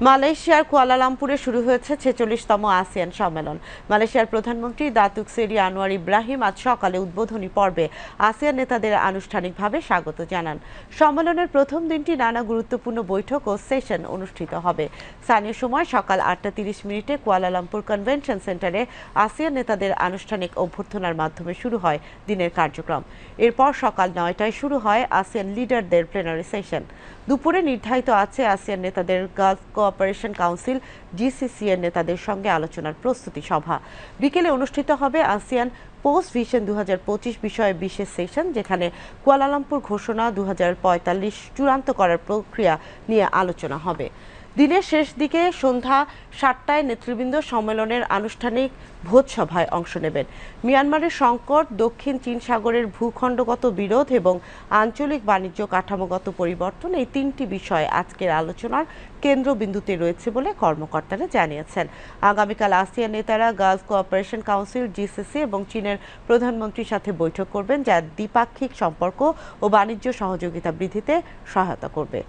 মালয়েশিয়ার কুয়ালালামপুরে শুরু হয়েছে ৪৬তম আসিয়ান সম্মেলন। মালয়েশিয়ার প্রধানমন্ত্রী দাতুক সেরি আনোয়ার ইব্রাহিম আজ সকালে উদ্বোধনী পর্বে আসিয়ান নেতাদের আনুষ্ঠানিকভাবে স্বাগত জানান। সম্মেলনের প্রথম দিনটি নানা গুরুত্বপূর্ণ বৈঠক ও সেশন অনুষ্ঠিত হবে। স্থানীয় সময় সকাল ৮টা ৩০ কুয়ালালামপুর কনভেনশন সেন্টারে আসিয়ান নেতাদের আনুষ্ঠানিক অভ্যর্থনার মাধ্যমে শুরু হয় দিনের কার্যক্রম। এরপর সকাল ৯টায় শুরু হয় আসিয়ান লিডারদের প্লেনারি সেশন। দুপুরে নির্ধারিত আছে আসিয়ান নেতাদের গালফ কোঅপারেশন কাউন্সিল জিসিসি এর নেতাদের সঙ্গে আলোচনার প্রস্তুতি সভা। বিকেলে অনুষ্ঠিত হবে আসিয়ান পোস্ট ভিশন ২০২৫ বিষয়ে বিশেষ সেশন, যেখানে কুয়ালালামপুর ঘোষণা ২০৪৫ চূড়ান্ত করার প্রক্রিয়া নিয়ে আলোচনা হবে। দিনের শেষ দিকে সন্ধ্যা ৭টায় নেতৃবৃন্দ সম্মেলনের আনুষ্ঠানিক ভোজসভায় অংশ নেবেন। মিয়ানমারের সংকট, দক্ষিণ চীন সাগরের ভূখণ্ডগত বিরোধ এবং আঞ্চলিক বাণিজ্য কাঠামোগত পরিবর্তন, এই তিনটি বিষয় আজকের আলোচনার কেন্দ্রবিন্দুতে রয়েছে বলে কর্মকর্তারা জানিয়েছেন। আগামীকাল আসিয়ান নেতারা গালফ কোঅপারেশন কাউন্সিল জিসিসি এবং চীনের প্রধানমন্ত্রীর সাথে বৈঠক করবেন, যা দ্বিপাক্ষিক সম্পর্ক ও বাণিজ্য সহযোগিতা বৃদ্ধিতে সহায়তা করবে।